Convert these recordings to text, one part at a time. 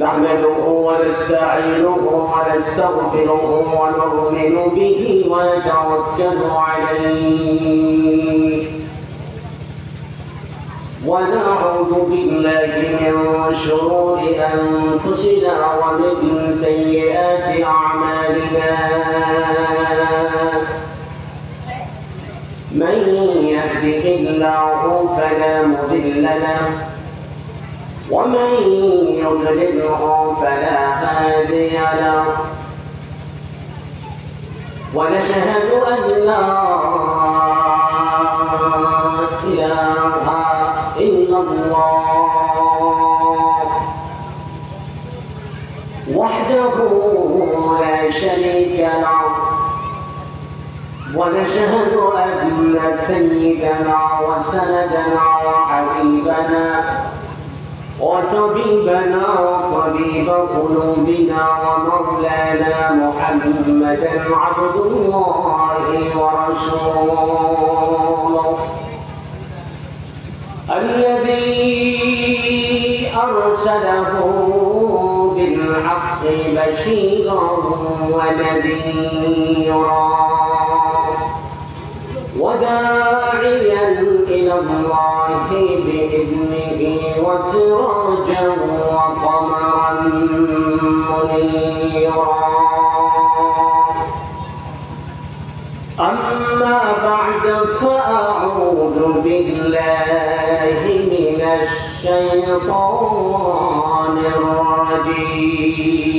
نحمده ونستعينه ونستغفره ونؤمن به ونتوكل عليه ونعوذ بالله من شرور أنفسنا ومن سيئات أعمالنا من يهده الله فلا مضل له ومن يضلله فلا هادي له ونشهد أن لا إله إلا الله وحده لا شريك له ونشهد أن سيدنا وسندنا وحبيبنا وطبيبنا وطبيب قلوبنا ومولانا محمدا عبد الله ورسوله الذي أرسله بالحق بشيرا ونذيرا وداعيا إلى الله بإذنه وسراجا وقمرا منيرا أما بعد فأعوذ بالله من الشيطان الرجيم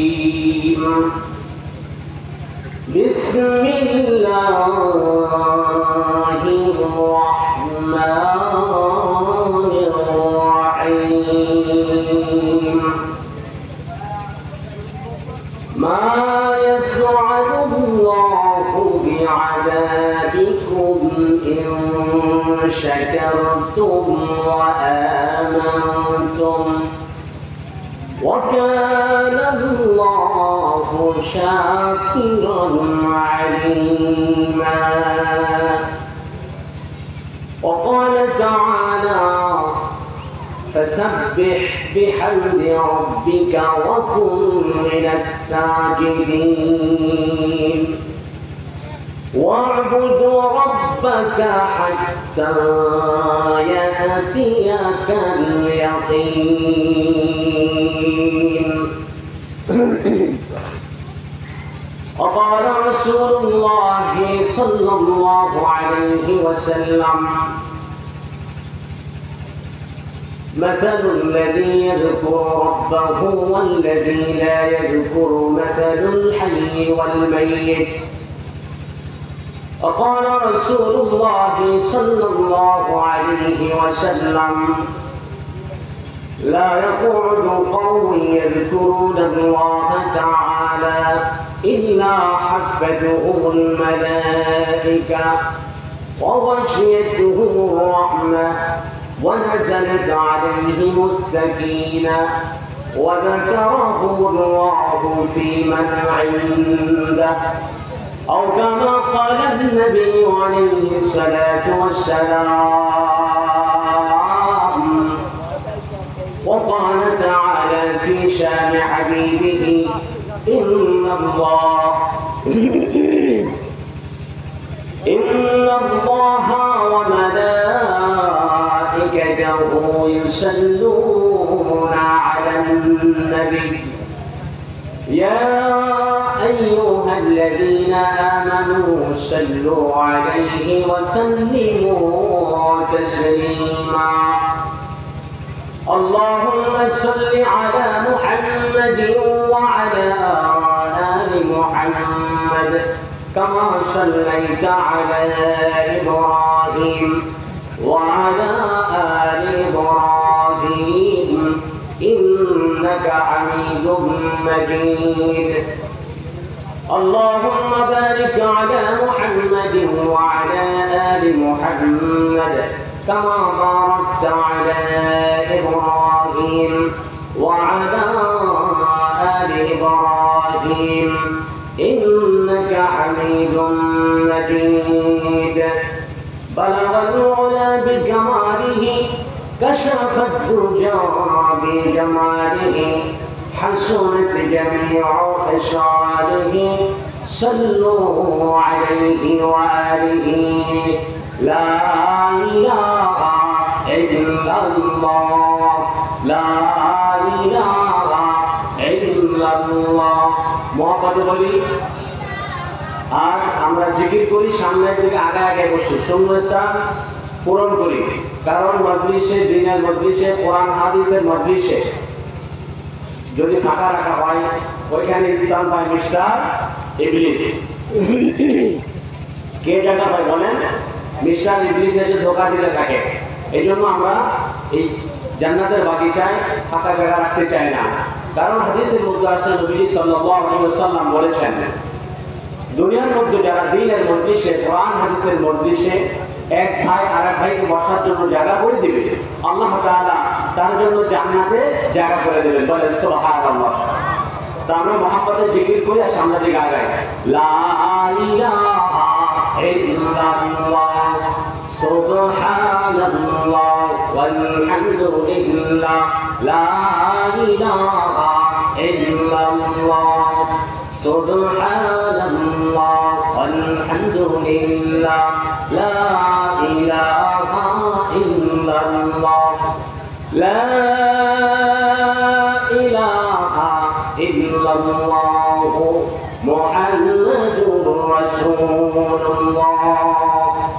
بسم الله الرحمن الرحيم ما يفعل الله بعذابكم إن شكرتم وآمنتم وكان الله شاكرا عليما وقال تعالى فسبح بحمد ربك وكن من الساجدين واعبد ربك حتى يأتيك اليقين وقال رسول الله صلى الله عليه وسلم مثل الذي يذكر ربه والذي لا يذكر مثل الحي والميت وقال رسول الله صلى الله عليه وسلم لا يقعد قوم يذكرون الله تعالى إلا حفتهم الملائكة وغشيتهم الرحمة ونزلت عليهم السكينة وذكرهم الله في من عنده أو كما قال النبي عليه الصلاة والسلام وقال تعالى في شان حبيبه إن الله وملائكته يصلون على النبي يا أيها الذين آمنوا صلوا عليه وسلموا تسليما اللهم صل على محمد وعلى آل محمد كما صليت على إبراهيم وعلى آل إبراهيم إنك حميد مجيد اللهم بارك على محمد وعلى آل محمد كما باركت على إبراهيم وعلى آل إبراهيم إنك حميد مجيد بلغ العلا بكماله كشف الدجى بجماله حسنت جميع خصاله صلوا عليه وآله لا إله إلا الله لا إله إلا الله মোহাম্মদ বলি আর আমরা জিকির করি সামনের দিকে আগে আগে বসে শূন্যস্থান পূরণ করি কারণ মজলিসে দিনের মজলিসে কোরআন হাদিসের মজলিসে যদি ফাঁকা রাখা হয় ওইখানে স্থান পায় মিস্টার ইবলিস কে জায়গা পায় বলেন মিস্টার ইবলিস এসে ধোকা দিতে থাকে এই জন্য আমরা এই জান্নাতের বাগিচায় ফাঁকা জায়গা রাখতে চাই না কারণ হাদিসের মধ্যে আছে নবী সাল্লাল্লাহু আলাইহি ওয়াসাল্লাম বলেছেন দুনিয়ার মধ্যে যারা দ্বীনের মজলিসে কোরআন হাদিসের মজলিসে এক ভাই আরেক ভাইকে বসার জন্য জায়গা করে দিবে আল্লাহ তাআলা তার জন্য জান্নাতে জায়গা করে দেবেন বলে সুবহানাল্লাহ তা আমরা মুহাম্মদের জিকির করে সামনে দিকে আগাই লা ইলাহা ইল্লাল্লাহ সুবহানাল্লাহ ওয়ালহামদুলিল্লাহ লা ইলাহা ইল্লাল্লাহ সুবহানাল্লাহ ওয়ালহামদুলিল্লাহ লা ইলাহা ইল্লাল্লাহ লা ইলাহা ইল্লাল্লাহ মুহাম্মাদুর রাসূলুল্লাহ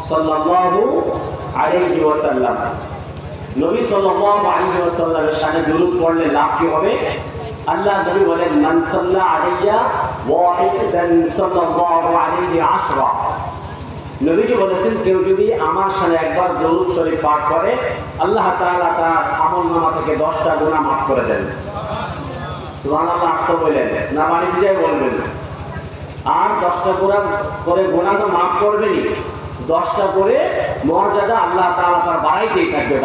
সাল্লাল্লাহু আলাইহি ওয়াসাল্লাম নবী সাল্লাল্লাহু আলাইহি ওয়াসাল্লামের শানে দুরূদ পড়লে লাভ কি হবে আল্লাহ নবী বলেন মান সাল্লা আলাইয়া ওয়াহিদান সাল্লাল্লাহু আলাইহি আশরা নবীজি বলেছেন কেউ যদি আমার শানে একবার দরুদ শরীফ পাঠ করে আল্লাহ তাআলা তার আমলনামা থেকে 10টা গুনাহ মাফ করে দেন সুবহানাল্লাহ আস্তে বলেন না বাড়িতে যাই বলবেন আর 10টা করে গুনাহ তো মাফ করবেনই 10টা করে মর্যাদা আল্লাহ তাআলা তার বাড়াইতেই থাকবে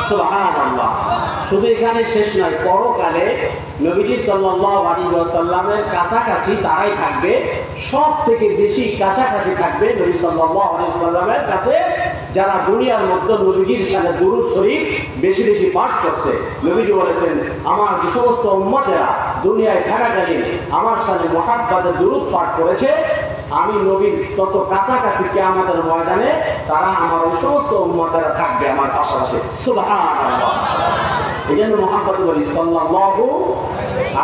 সুবহানাল্লাহ শুধু এখানে শেষ নয় পরকালে নবীজি সাল্লাল্লাহু আলাইহি ওয়াসাল্লামের কাছাকাছি তারাই থাকবে সব থেকে বেশি কাছাকাছি থাকবে নবী সাল্লাল্লাহু আলাইহি ওয়াসাল্লামের কাছে যারা দুনিয়ার মধ্যে নবীজির শানে দুরূদ শরীফ বেশি বেশি পাঠ করছে নবীজি বলেছেন আমার যে সমস্ত উম্মতেরা দুনিয়ায় থাকাকালীন আমার শানে মুহাব্বতে দুরূদ পাঠ করেছে আমি নবীর তত কাছাকাছি কিয়ামতের ময়দানে তারা আমার ওই সমস্ত উম্মতেরা থাকবে আমার পাশাপাশি সুবহানাল্লাহ এজন্য মুহাম্মদ বলি সাল্লাল্লাহু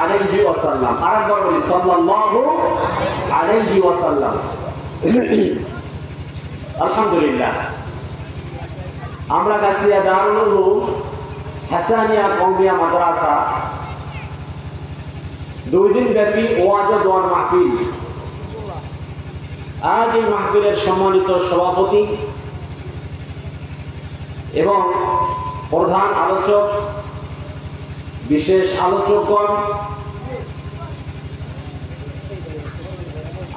আলাইহি ওয়াসাল্লাম আরেকবার বলি সাল্লাল্লাহু আলাইহি ওয়াসাল্লাম আলহামদুলিল্লাহ আমরা গাছিয়া দারুল উলুম হাসানিয়া কওমিয়া মাদ্রাসা 2 দিন ব্যাপী ওয়াজ ও দোয়ার মাহফিল আজ এই মাহফিলের সম্মানিত সভাপতি এবং প্রধান আলোচক বিশেষ আলোচকগণ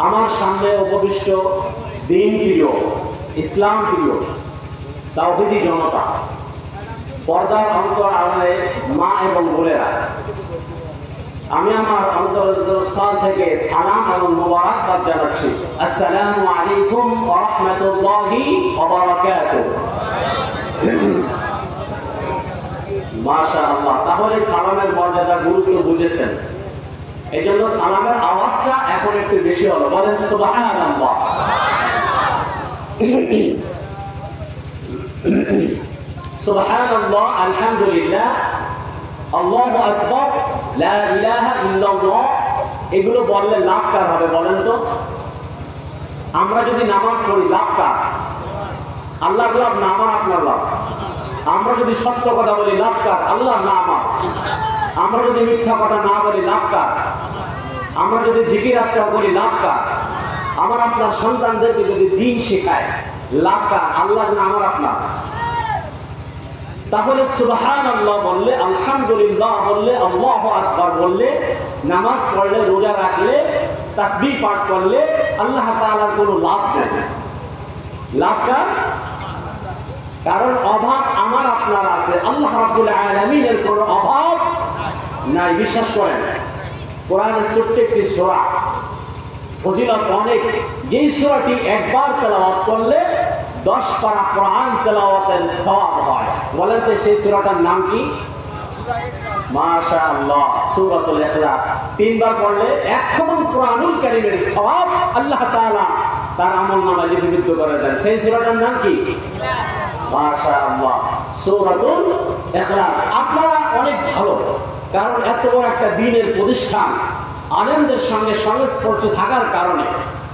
আমার সামনে উপবিষ্ট দিন প্রিয় ইসলাম প্রিয় তাওহীদি জনতা পর্দার অন্তর আড়ালে মা এবং বোনেরা আমি আমার অন্তরস্থল থেকে সালাম এবং মোবারকবাদ জানাচ্ছি আসসালামু আলাইকুম ওয়া রাহমাতুল্লাহি ওয়া বারাকাতুহু মাশাআল্লাহ তাহলে সালামের মর্যাদা গুরুত্ব বুঝেছেন এইজন্য সালামের আওয়াজটা এখন একটু বেশি হলো বলেন সুবহানাল্লাহ সুবহানাল্লাহ আলহামদুলিল্লাহ আল্লাহু আকবার লা ইলাহা ইল্লাল্লাহ এগুলো বললে লাভ কার হবে বলেন তো আমরা যদি নামাজ পড়ি লাভ কার আল্লাহর লাভ না আমার আপনার লাভ আমরা যদি সত্য কথা বলি লাভ কার আল্লাহ না আমার আমরা যদি মিথ্যা কথা না বলি লাভ কার আমরা যদি জিকির আজকার করি লাভ কার আমার আপনার সন্তানদেরকে যদি দ্বীন শেখায় লাভ কার আল্লাহ না আমার আপনার তাহলে সুবহানাল্লাহ বললে আলহামদুলিল্লাহ বললে আল্লাহু আকবার বললে নামাজ পড়লে রোজা রাখলে তাসবিহ পাঠ করলে আল্লাহ তাআলার কোনো লাভ নেই লাভ কার কারণ অভাব আমার আপনার আছে আল্লাহ রাব্বুল আলামিনের কোনো অভাব নাই বিশ্বাস করেন কোরআনের ছোট্ট একটি সূরা ফজিলত অনেক যেই সূরাটি একবার তেলাওয়াত করলে 10 পারা কোরআন তেলাওয়াতের সওয়াব হয় বলেন তো সেই সূরাটার নাম কি মাশাআল্লাহ, সূরাতুল ইখলাস তিনবার পড়লে এক খতম কোরআনুল কারীমের সওয়াব আল্লাহ তাআলা তার আমলনামায় লিপিবদ্ধ করে দেন। সেই সূরাটার নাম কি? মাশাআল্লাহ, সূরাতুল ইখলাস। আপনারা অনেক ভালো, কারণ এত বড় একটা দ্বীনের প্রতিষ্ঠান আলেমদের সঙ্গে সংস্পর্শে থাকার কারণে,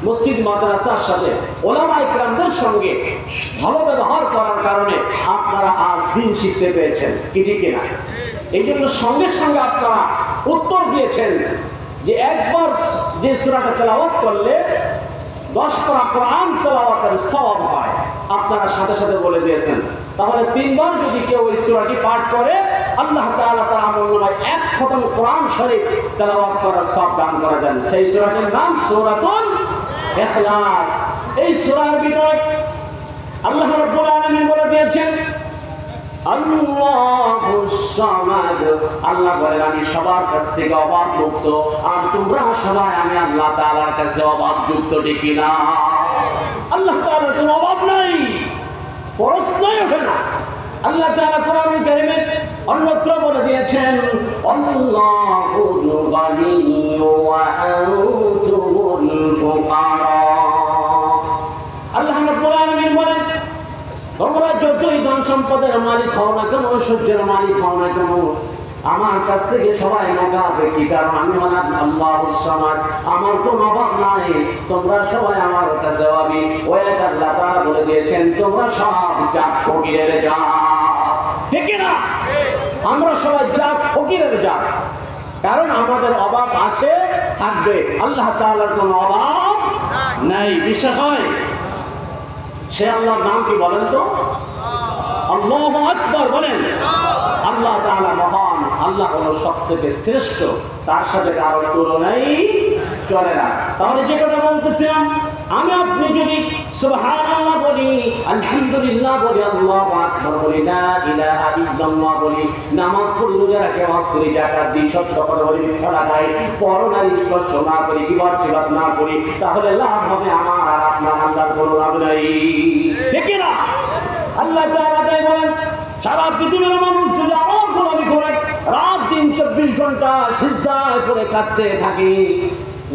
মসজিদ মাদ্রাসার সাথে ওলামা ইকরামদের সঙ্গে ভালো ব্যবহার করার কারণে আপনারা আজ দ্বীন শিখতে পেয়েছেন, কি ঠিক কিনা? এই জন্য সঙ্গে সঙ্গে আপনারা উত্তর দিয়েছেন যে একবার যে সূরাটা তেলাওয়াত করলে 10 পারা কোরআন তেলাওয়াতের সওয়াব হয়। আপনারা সাথে সাথে বলে দিয়েছেন, তাহলে তিনবার যদি কেউ এই সূরাটি পাঠ করে আল্লাহ তাআলা তার আমলনামায় এক খতম কোরআন শরীফ তেলাওয়াত করার সওয়াব দান করে দেন। সেই সূরাটির নাম সূরাতুল ইখলাস। এই সূরার ভিতরে আল্লাহ রাব্বুল আলামিন বলে দিয়েছেন আল্লাহুস সামাদ। আল্লাহ বলেন আমি সবার কাছ থেকে অভাব মুক্ত, আর তোমরা সবাই আমি আল্লাহ তাআলার কাছে অভাব মুক্ত, ঠিক না? আল্লাহ তাআলার কোনো অভাব নাই, প্রশ্নই ওঠে না। আল্লাহ তাআলা কোরআনুল কারীমে অন্যত্র বলে দিয়েছেন আল্লাহুল গানিয়্যু ওয়া আনতুমুল ফুকারা। আল্লাহ রাব্বুল আলামিন বলেন তোমরা যতই ধন সম্পদের মালিক হও না কেন, ঐশ্বর্যের মালিক হও না কেন, আমার কাছ থেকে সবাই মাগাবে, কি কারণ আমি হলাম আল্লাহুস সামাদ, আমার কোনো অভাব নাই, তোমরা সবাই আমার কাছে পাবি। ওই আল্লাহ তাআলা বলে দিয়েছেন তোমরা সব জাত ফকিরের জাত, ঠিক না? আমরা সবাই জাত ফকিরের জাত, কারণ আমাদের অভাব আছে, থাকবে। আল্লাহ তাআলার কোনো অভাব নাই। বিশ্বাস হয়? সে আল্লাহর নাম কি বলেন তো? আল্লাহু আকবার বলেন। আল্লাহ তাআলা মহান, আল্লাহ হলো সবথেকে শ্রেষ্ঠ, তার সাথে কারোর তুলনাই চলে না। তাহলে যে কথা বলতেছিলাম, আমি আপনি যদি সুবহানাল্লাহ বলি, আলহামদুলিল্লাহ বলি, আল্লাহু আকবার বলি, লা ইলাহা ইল্লাল্লাহ বলি, নামাজ পড়ি, রোজা রাখি, হজ করি, যাকাত দিই, সত্য কথা বলি, মিথ্যা না গাই, পরনারী স্পর্শ না করি, গীবত চিবাত না করি, তাহলে লাভ হবে আমার আর আপনার, আল্লাহর কোনো লাভ নাই, ঠিক না? আল্লাহ তাআলা তাই বলেন সারা পৃথিবীর মানুষ যদি আমার গোলামি করে রাত দিন 24 ঘন্টা সিজদায় পড়ে কাঁদতে থাকে,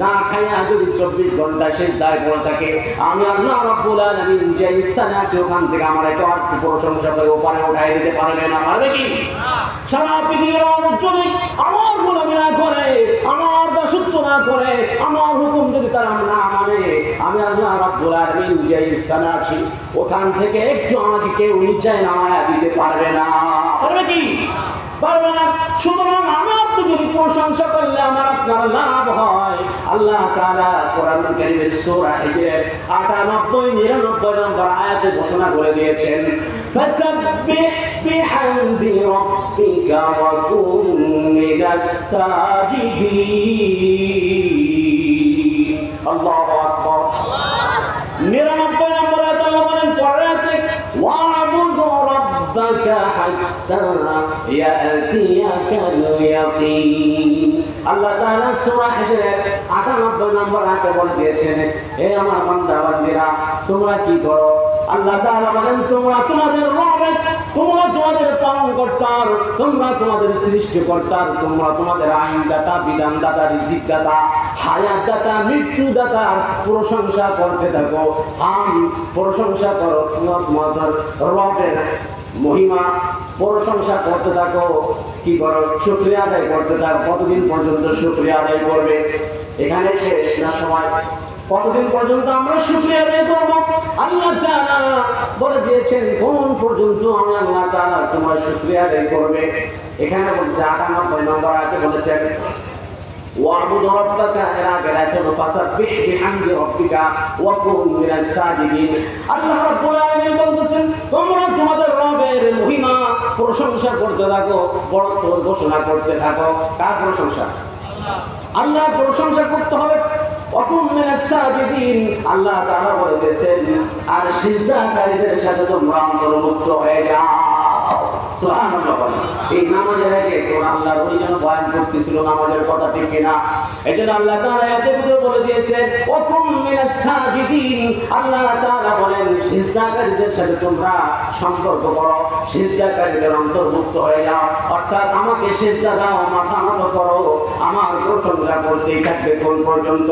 না খাইয়া যদি 24 ঘন্টা সিজদায় পড়ে থাকে, আমি আল্লাহ রাব্বুল আলামিন যে স্থানে আছি ওখান থেকে আমার একটা প্রশংসা করে ওপারে উঠাই দিতে পারবে না? পারবে কি? সারা পৃথিবীর মানুষ যদি আমার গোলামি না করে, আমার দাসত্ব না করে, আমার হুকুম যদি তারা না মানে, আমি আল্লাহ রাব্বুল আলামিন যে স্থানে আছি ওখান থেকে একটু আমাকে কেউ নিচে নামায়া দিতে পারবে না। পারবে কি? পারবে না। সুতরাং আমি আপনি যদি প্রশংসা করলে আমার আপনার লাভ হয়। আল্লাহ তাআলা কোরআনুল কারীমের সূরা হিজর 98-99 নম্বর আয়াতে ঘোষণা করে দিয়েছেন ফাসাব্বিহ বিহামদি রাব্বিকা ওয়া কুন মিনাস সাজিদিন। আল্লাহু আকবার। 99 নম্বর আয়াতে আল্লাহ বলেন পড়াতে ওয়া'বুদ রাব্বাকা হাত্তা ইয়াতিয়াকাল ইয়াকিন। আল্লাহ তাআলা সূরা হিজরের 98 নম্বর আয়াতে বলে দিয়েছেন, হে আমার বান্দা বান্দীরা তোমরা কি করো? আল্লাহ তাআলা বলেন তোমরা তোমাদের রবের, তোমরা তোমাদের পালনকর্তার, তোমরা তোমাদের সৃষ্টিকর্তার, তোমরা তোমাদের আইনদাতা, বিধানদাতা, রিজিকদাতা, হায়াতদাতা, মৃত্যুদাতার প্রশংসা করতে থাকো। প্রশংসা করো তোমাদের রবের মহিমা, প্রশংসা করতে থাকো। কি করো? শুকরিয়া আদায় করতে থাকো। কতদিন পর্যন্ত শুকরিয়া আদায় করবে? এখানে শেষ না সময়? কতদিন পর্যন্ত আমরা শুকরিয়া আদায় করব? আল্লাহ তাআলা বলে দিয়েছেন কোন পর্যন্ত আমি আল্লাহ তাআলা তোমার শুকরিয়া আদায় করবে। এখানে বলছে 98 নম্বর আয়াতে বলেছেন ওয়া'বুদ রাব্বাকা, এর আগে আয়াতে ফাসাব্বিহ বিহামদি রাব্বিকা ওয়া কুন মিনাস সাজিদিন। আল্লাহ রাব্বুল আলামিন বলতেছেন তোমরা তোমাদের রবের মহিমা প্রশংসা করতে থাকো, বড়ত্ব ঘোষণা করতে থাকো। কার প্রশংসা? আল্লাহর প্রশংসা করতে হবে। ওয়া কুন মিনাস সাজিদিন। আল্লাহ তাআলা বলেছেন আর সিজদাকারীদের সাথে তোমরা অন্তর্ভুক্ত হয়ে যাও। সুবহানাল্লাহ বলেন। এই নামাজের আগে কোন আল্লাহর ওলি যেন বয়ান করতেছিল নামাজের কথা, ঠিক কিনা? এজন্য আল্লাহ তাআলা আয়াতের ভিতরে বলে দিয়েছে ওয়াকুম মিনাস সাজিদিন। আল্লাহ তাআলা বলেন সিজদাকারীদের সাথে তোমরা সম্পর্ক করো, সিজদাকারীদের অন্তর্ভুক্ত হয়ে যাও, অর্থাৎ আমাকে সিজদা দাও, মাথা নত করো, আমার প্রশংসা করতেই থাকবে কোন পর্যন্ত?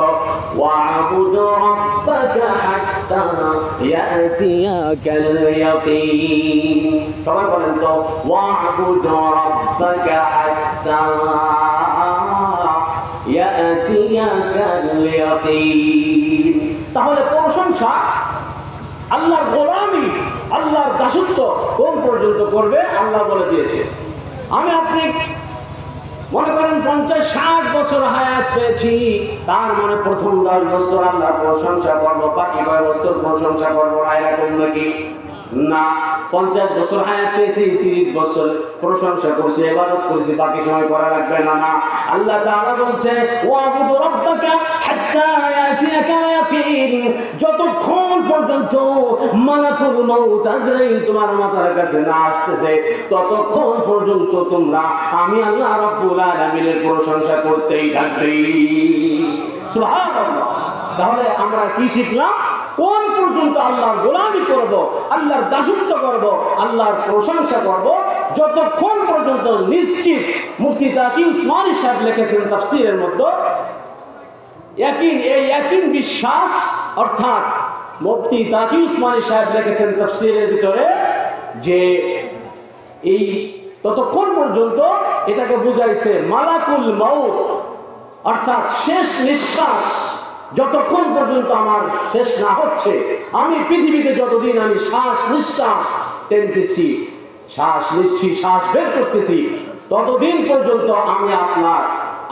ওয়া'বুদু রাব্বাকা হাত্তা ইয়াতিয়াকাল ইয়াকিন। সবাই বলেন তো ওয়া'বুদু রাব্বাকা হাত্তা ইয়াতিয়াকাল ইয়াকিন। তাহলে প্রশংসা, আল্লাহর গোলামি, আল্লাহর দাসত্ব কোন পর্যন্ত করবে আল্লাহ বলে দিয়েছে। আমি আপনি মনে করেন 50-60 বছর হায়াত পেয়েছি, তার মানে প্রথম 10 বছর আল্লাহর প্রশংসা করবো, বাকি কয় বছর প্রশংসা করবো না, এরকম নাকি? না, 50 বছর হায়াত পেয়েছি, 30 বছর প্রশংসা করছি, ইবাদত করছি, বাকি সময় করা লাগবে না। না, আল্লাহ তাআলা বলছে ওয়াবুদু রাব্বাকা হাত্তা ইয়াতিয়াকাল ইয়াকিন। যতক্ষণ পর্যন্ত মালাকুল মউত আজরাইল তোমার মাথার কাছে না আসতেছে, ততক্ষণ পর্যন্ত তোমরা আমি আল্লাহ রাব্বুল আলামিনের প্রশংসা করতেই থাকবে। সুবহানাল্লাহ। তাহলে আমরা কি শিখলাম? কোন পর্যন্ত আল্লাহর গোলামি করব, আল্লাহর দাসত্ব করব, আল্লাহর প্রশংসা করব, যতক্ষণ পর্যন্ত নিশ্চিত। মুফতি তাকি উসমানী সাহেব লিখেছেন তাফসীরের মধ্যে, ইয়াকিন, এই ইয়াকিন বিশ্বাস, অর্থাৎ মুফতি তাকি উসমানী সাহেব লিখেছেন তাফসীরের ভিতরে যে এই ততক্ষণ পর্যন্ত এটাকে বুঝাইছে মালাকুল মউত, অর্থাৎ শেষ নিঃশ্বাস যতক্ষণ পর্যন্ত আমার শেষ না হচ্ছে, আমি পৃথিবীতে যতদিন আমি শ্বাস নিঃশ্বাস টেনতেছি, শ্বাস নিচ্ছি, শ্বাস বের করতেছি, ততদিন পর্যন্ত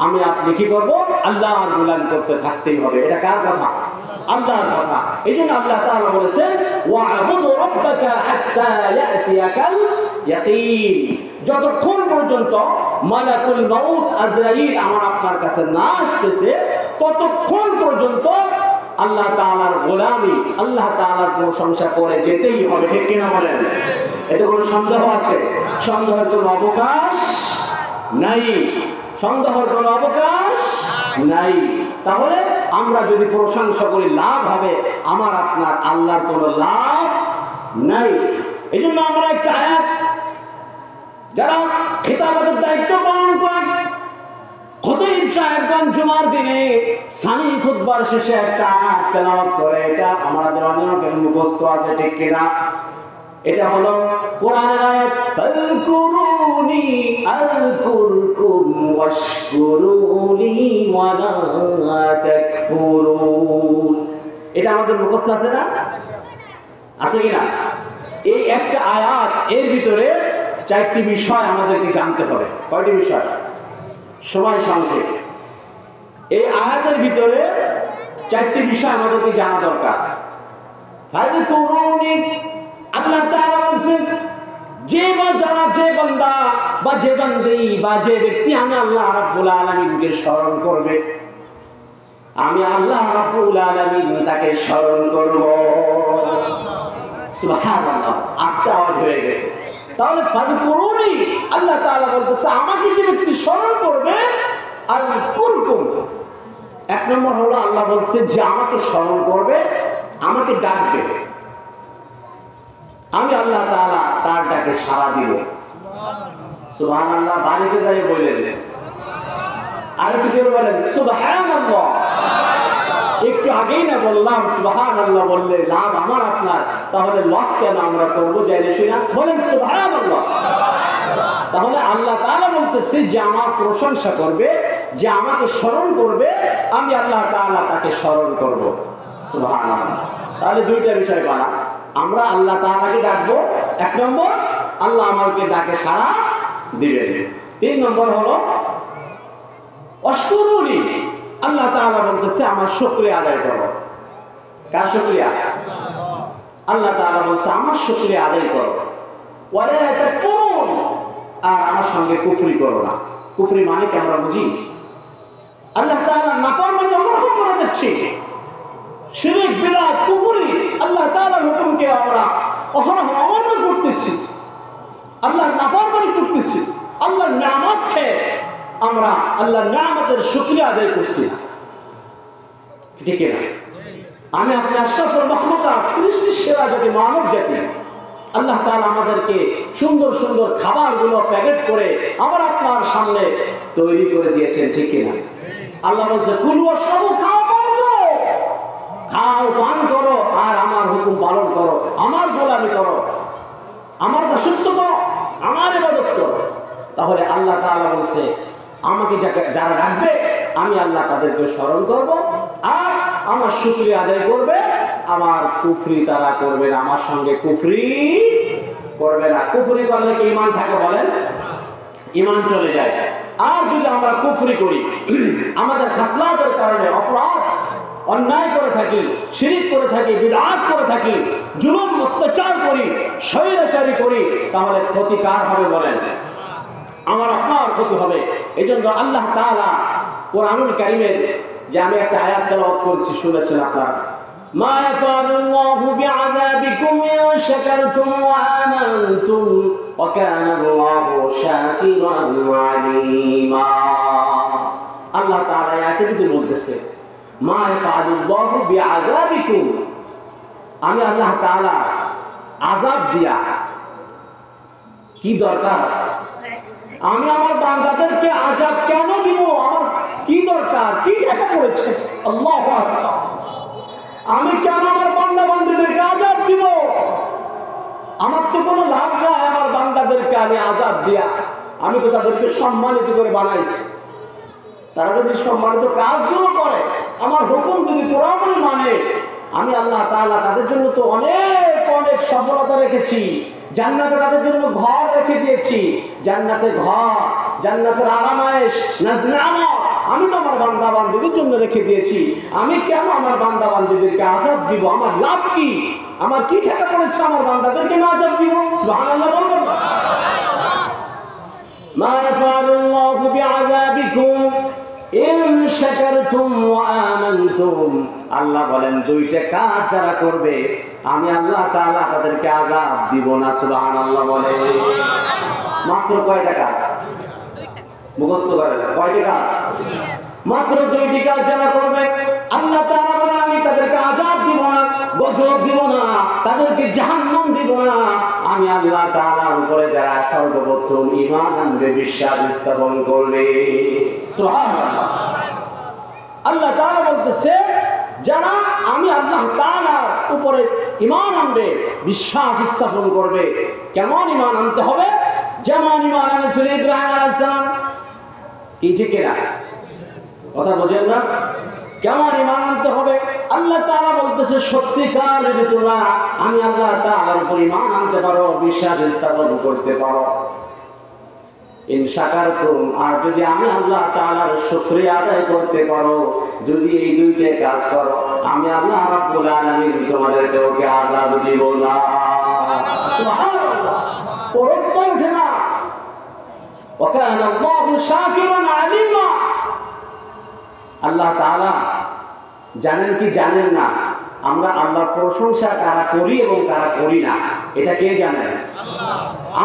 আমি আপনি কি করব? আল্লাহর গোলামি করতে থাকতেই হবে। এটা কার কথা? আল্লাহর কথা। এই জন্য আল্লাহ তাআলা বলেছেন ওয়া'বুদু রাব্বাকা হাত্তা ইয়াতিয়াকাল ইয়াকিন। যতক্ষণ পর্যন্ত মালাকুল মউত আজরাইল আমার আপনার কাছে না আসতেছে, ততক্ষণ পর্যন্ত আল্লাহ তাআলার গোলামি, আল্লাহ তাআলার প্রশংসা করে যেতেই হবে, ঠিক কিনা বলেন? এতে কোনো সন্দেহ আছে? সন্দেহের কোনো অবকাশ নাই, সন্দেহের কোনো অবকাশ নাই। তাহলে আমরা যদি প্রশংসা করি লাভ হবে, আমার আপনার আল্লাহর কোনো লাভ নাই। এই জন্য আমরা একটা আয়াত, যারা খিতাবতের দায়িত্ব পালন করেন, খতিব সাহেবগণ জুমার দিনে সানি খুতবার শেষে একটা আয়াত তেলাওয়াত করে, এটা আমাদের অনেকের মুখস্থ আছে, ঠিক কিনা? এটা হলো কোরআনের আয়াত ফাযকুরুনি আযকুরকুম ওয়াশকুরুলি ওয়া লা তাকফুরুন। এটা আমাদের মুখস্থ আছে না? আছে কিনা? এই একটা আয়াত, এর ভিতরে 4টি বিষয় আমাদেরকে জানতে হবে। কয়টি বিষয়? সময় সংক্ষেপ। এই আয়াতের ভিতরে 4টি বিষয় আমাদেরকে জানা দরকার। ফাযকুরুনি, আল্লাহ তাআলা বলেন যে বান্দা বা যে বান্দি বা যে ব্যক্তি আমি আল্লাহ রাব্বুল আলামিনকে স্মরণ করবে, আমি আল্লাহ রাব্বুল আলামিন তাকে স্মরণ করব। সুবহানাল্লাহ, আজকে আওয়াজ হয়ে গেছে। তাহলে ফাযকুরুনি, আল্লাহ তাআলা বলতেছে আমাকে যে ব্যক্তি স্মরণ করবে, আর কুরকুম, 1 নম্বর হলো আল্লাহ বলছে যে আমাকে স্মরণ করবে, আমাকে ডাকবে, আমি আল্লাহ তাআলা তার ডাকে সাড়া দিব। সুবহানাল্লাহ। বাড়িতে যাই বললেন, আর একটু কেউ বলেন সুবহানাল্লাহ। একটু আগেই না বললাম সুবহানাল্লাহ বললে লাভ আমার আপনার, তাহলে লস কেন আমরা করবো? জানি না, বলেন সুবহানাল্লাহ। তাহলে আল্লাহ তাআলা বলতেছে যে আমার প্রশংসা করবে, যে আমাকে স্মরণ করবে, আমি আল্লাহ তাআলা তাকে স্মরণ করব। সুবহানাল্লাহ। তাহলে 2টা বিষয় পালা, আমরা আল্লাহ তাআলাকে ডাকবো, 1 নম্বর, আল্লাহ আমাকে ডাকে সাড়া দিবেন। 3 নম্বর হলো ওয়াশকুরুনি, আল্লাহ তাআলা বলতেছে আমার শুকরিয়া আদায় করো। কার শুকরিয়া? আল্লাহ তাআলা বলছে আমার শুকরিয়া আদায় করো। ওয়া লা তাকফুরুন, আর আমার সঙ্গে কুফরি করো না। কুফরি মানে কি আমরা বুঝি? আল্লাহ তাআলা নাফরমানি আমরা করে যাচ্ছি, শিরক বিদআত কুফরি, আল্লাহ তাআলার হুকুমকে আমরা অহরহ অমান্য করতেছি। আল্লাহর নাফরমানি করতেছি, আল্লাহর নিয়ামত খেয়ে আমরা আল্লাহর নিয়ামতের শুকরিয়া আদায় করছি না। ঠিক না? আমি আপনি আশরাফুল মাখলুকাত, সৃষ্টির সেরা জাতি, মানব জাতি, আল্লাহ তাআলা আমাদেরকে সুন্দর সুন্দর খাবারগুলো প্যাকেট করে আমার আপনার সামনে তৈরি করে দিয়েছেন। ঠিক না? আল্লাহ বলছে কুলু ওয়াশরাবু, খাও পান করো, খাও পান করো আর আমার হুকুম পালন করো, আমার গোলামি করো, আমার দাসত্ব করো, আমার ইবাদত করো। তাহলে আল্লাহ তাআলা বলছে আমাকে যারা ডাকবে আমি আল্লাহ তাদেরকে স্মরণ করব আর আমার শুকরিয়া আদায় করবে। আমার কুফরি তারা করবে না, আমার সঙ্গে কুফরি করবে না। কুফরি করলে কি ঈমান থাকে বলেন? ঈমান চলে যায়। আর যদি আমরা কুফরি করি, আমাদের খাসলাতের কারণে অপরাধ অন্যায় করে থাকি, শিরিক করে থাকি, বিদআত করে থাকি, জুলুম অত্যাচার করি, স্বৈরাচারী করি, তাহলে ক্ষতি কার হবে বলেন? আমার আপনার ক্ষতি হবে। এই জন্য আল্লাহ তাআলা কোরআনুল কারীমের যে আমি একটা আয়াত তেলাওয়াত করেছি, শুনেছেন আপনারা, মা ইয়াফআলুল্লাহু বিআযাবিকুম ইন শাকারতুম ওয়া আমানতুম ওয়া কানা আল্লাহু শাকিরান আলীমা। আল্লাহ তাআলা আয়াতে কিন্তু বলতেছে মা ইয়াফআলুল্লাহু বিআযাবিকুম, আমি আল্লাহ তাআলা আযাব দিয়া কি দরকার আছে? আমি আমার বান্দাদেরকে আযাব কেন দিব? আমার কি দরকার? কি টাকা পড়েছে? আল্লাহু আকবার। আমি কেন আমার বান্দা বান্দীদেরকে আযাব দিব? আমার তো কোনো লাভ নাই আমার বান্দাদেরকে আমি আযাব দিয়া। আমি তো তাদেরকে সম্মানিত করে বানাইছি। তারা যদি সম্মানিত কাজগুলো করে, আমার হুকুম যদি পুরোপুরি মানে, আমি আল্লাহ তাআলা তাদের জন্য তো অনেক অনেক সফলতা রেখেছি। জান্নাতে তাদের জন্য ঘর রেখে দিয়েছি, জান্নাতে ঘর, জান্নাতের আরামায়েশ, নাজনামা আমি তো আমার বান্দা বান্দীদের জন্য রেখে দিয়েছি। আমি কেন আমার বান্দা বান্দীদেরকে আযাব দিব? আমার লাভ কি? আমার কি টাকা পড়েছে আমার বান্দাদেরকে না আযাব দিব? সুবহানাল্লাহ বলবেন। মা ইয়াফআলুল্লাহু বিআযাবিকুম ইন শাকারতুম ওয়া আমানতুম। আল্লাহ বলেন দুইটা কাজ যারা করবে আমি আল্লাহ তাআলা তাদেরকে আযাব দিব না। সুবহানাল্লাহ বলে। মাত্র কয়টা কাজ মুখস্থ করেন? কয়টা কাজ? মাত্র দুইটি কাজ যারা করবে আল্লাহ তাআলা বলেন আমি তাদেরকে আযাব দিব না, গজব দিব না, তাদেরকে জাহান্নাম দিব না। আমি আল্লাহ তাআলার উপরে যারা সর্বপ্রথম ঈমান আনবে, বিশ্বাস স্থাপন করবে। সুবহানাল্লাহ। আল্লাহ তাআলা বলতেছে যারা আমি আল্লাহ তাআলার উপরে ঈমান আনবে, বিশ্বাস স্থাপন করবে। কেমন ঈমান আনতে হবে? যেমন ঈমান আনছিল ইব্রাহিম আলাইহিস সালাম। কি ঠিক না? কথা বোঝেন না? কেমন ঈমান আনতে হবে? আল্লাহ তাআলা বলতেছে সত্যিকার যদি তোমরা আমি আল্লাহ তাআলার উপর ঈমান আনতে পারো, বিশ্বাস স্থাপন করতে পারো, ইন শাকারতুম, আর যদি আমি আল্লাহ তাআলার শুকরিয়া আদায় করতে পারো, যদি এই দুইটা কাজ করো, আমি আল্লাহ রাব্বুল আলামিন তোমাদেরকে ওকে আযাব দিব না। সুবহানাল্লাহ। প্রশ্ন ওঠে না ওয়া কানা আল্লাহু শাকিরান আলীমা। আল্লাহ তাআলা জানেন কি জানেন না আমরা আল্লাহর প্রশংসা কারা করি এবং কারা করি না, এটা কে জানেন? আল্লাহ।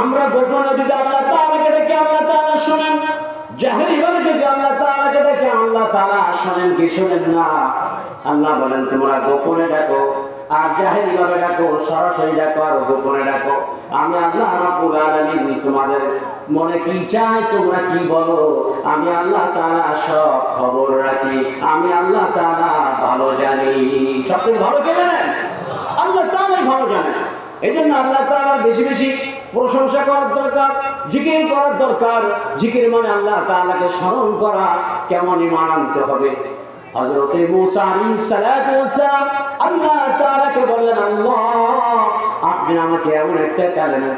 আমরা গোপনে যদি আল্লাহ তাআলাকে ডেকে আল্লাহ তাআলা শোনেন, জাহেরি ভাবে যদি আল্লাহ তাআলাকে ডেকে আল্লাহ তাআলা শোনেন কি শোনেন না? আল্লাহ বলেন তোমরা গোপনে ডাকো আর জাহেরি ভাবে ডাকো, সরাসরি ডাকো আর গোপনে ডাকো, আমি আল্লাহ রাব্বুল আলামিন তোমাদের মনে কি চাই তোমরা কি বলো, আমি আল্লাহ তাআলা সব খবর রাখি, আমি আল্লাহ তাআলা ভালো জানি। সবথেকে ভালো কে জানেন? আল্লাহ তাআলাই ভালো জানেন। এই জন্য আল্লাহ তাআলার বেশি বেশি প্রশংসা করার দরকার, জিকির করার দরকার। জিকির মানে আল্লাহ তাআলাকে স্মরণ করা। কেমন ঈমান আনতে হবে? হযরত মুসা আলাইহিস সালাতু ওয়াস সালাম আল্লাহ তাআলাকে বললেন আল্লাহ আপনি আমাকে এমন একটা কালেমা,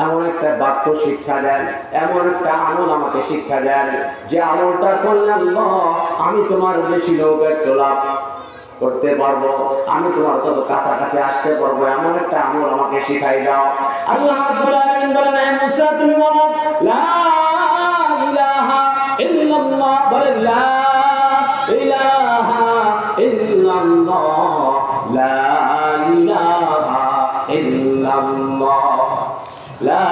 এমন একটা বাক্য শিক্ষা দেন, এমন একটা আমল আমাকে শিক্ষা দেন যে আমলটা করলে আল্লাহ আমি তোমার বেশি লোকের লাভ করতে পারবো, আমি তোমার তত কাছাকাছি আসতে পারবো, এমন একটা আমল আমাকে শিখাই দাও। আল্লাহ রাব্বুল আলামিন বলেন হে মুসা তুমি বলো লা ইলাহা ইল্লাল্লাহ, বলেন লা ইলাহা ইল্লাল্লাহ, লা ইলাহা ইল্লাল্লাহ, লা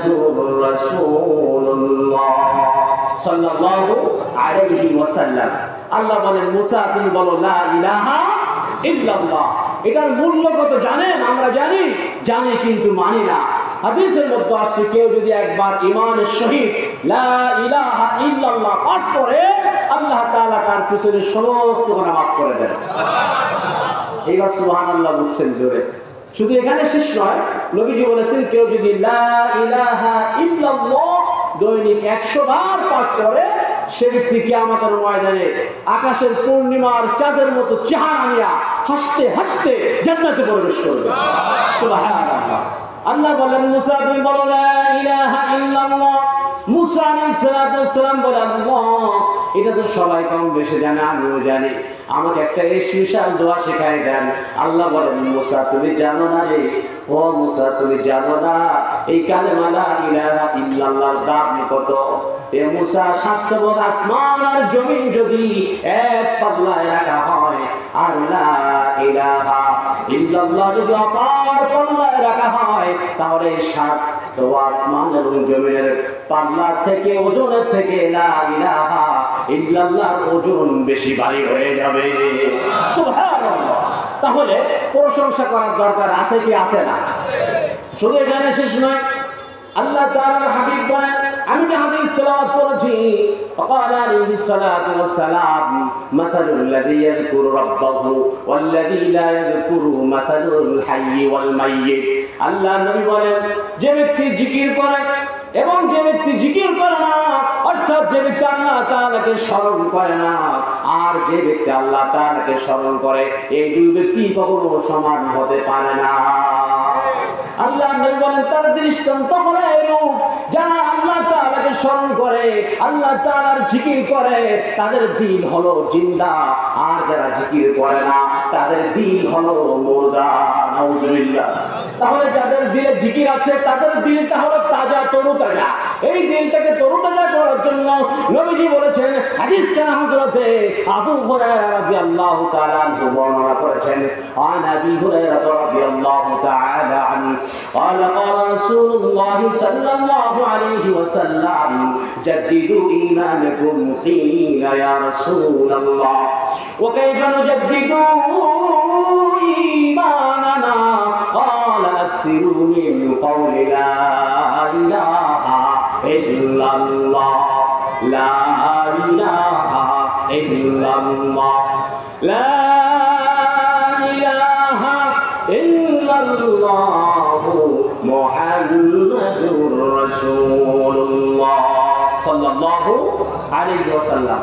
মুহাম্মাদুর রাসূলুল্লাহ সাল্লাল্লাহু আলাইহি ওয়াসাল্লাম। আল্লাহ বলেন মুসা তুমি বলো লা ইলাহা ইল্লাল্লাহ। এটার মূল্য কত জানেন? আমরা জানি কিন্তু মানি না। হাদিসের মধ্যে আসছে কেউ যদি একবার ঈমানের সহিত লা ইলাহা ইল্লাল্লাহ পাঠ করে আল্লাহ তাআলা তার পিছনে সমস্ত গুনাহ মাফ করে দেন। এইবার সুবহানাল্লাহ বলছেন জোরে। শুধু এখানে শেষ নয়, নবীজি বলেছেন কেউ যদি লা ইলাহা ইল্লাল্লাহ দৈনিক 100 বার পাঠ করে সে ব্যক্তি কিয়ামতের ময়দানে আকাশের পূর্ণিমার চাঁদের মতো চেহারা নিয়ে হাসতে হাসতে জান্নাতে প্রবেশ করবে। সুবহানাল্লাহ। আল্লাহ বলেন মুসা তুমি বলো লা ইলাহা ইল্লাল্লাহ। মুসা আলাইহিস সালাম বলে আল্লাহ এটা তো সবাই কম বেশি জানে, আমিও জানি, আমাকে একটা স্পেশাল দোয়া শেখায় দেন। আল্লাহ বলেন মুসা তুমি জানো না রে, ও মুসা তুমি জানো না এই কালেমা লা ইলাহা ইল্লাল্লাহর দাম কত? এ মুসা সাতবৎ আসমান আর জমিন যদি এক পাল্লায় রাখা হয় আর লা ইলাহা ইল্লাল্লাহ যদি অপর পাল্লায় রাখা হয় তাহলে সাত আসমান এবং জমিনের পাল্লা থেকে ওজনের থেকে লা ইলাহা ইল্লাল্লাহর ওজন বেশি ভারী হয়ে যাবে। সুবহানাল্লাহ। তাহলে প্রশংসা করার দরকার আছে কি আছে না? শুধু এখানে শেষ নয়, আল্লাহ তাআলার হাবিব বলেন আমি যে হাদিস তেলাওয়াত করেছি فقال عليه الصلاة والسلام مثل الذي يذكر ربه والذي لا يذكر مثل الحي والميت। আল্লাহ নবী বলেন যে ব্যক্তি জিকির করে এবং যে ব্যক্তি জিকির করে না, অর্থাৎ যে ব্যক্তি আল্লাহ তাআলাকে স্মরণ করে না আর যে ব্যক্তি আল্লাহ তাআলাকে স্মরণ করে, এই দুই ব্যক্তি কখনো সমান হতে পারে না। আল্লাহ নবী বলেন তার দৃষ্টান্ত হলো এরূপ যারা আল্লাহ তাআলাকে স্মরণ করে, আল্লাহ তাআলার জিকির করে, তাদের দিল হলো জিন্দা, আর যারা জিকির করে না তাদের দিল হলো মুর্দা। নাউজুবিল্লাহ। তাহলে যাদের দিলে জিকির আছে তাদের দিলটা হলো তাজা, তরুতাজা। এই দিলটাকে তরুতাজা করার জন্য নবীজি বলেছেন, হাদিস কানা হযরতে আবু হুরায়রা রাদিয়াল্লাহু তাআলা আনহু বর্ণনা করেছেন, আন আবি হুরায়রা রাদিয়াল্লাহু তাআলা আনহু قال قال رسول الله صلى الله عليه وسلم جددوا إيمانكم قيل يا رسول الله وكيف نجدد إيماننا قال أكثروا من قول لا إله إلا الله لا إله إلا الله لا إله إلا الله মুহাম্মাদুর রাসূলুল্লাহ সাল্লাল্লাহু আলাইহি ওয়াসাল্লাম।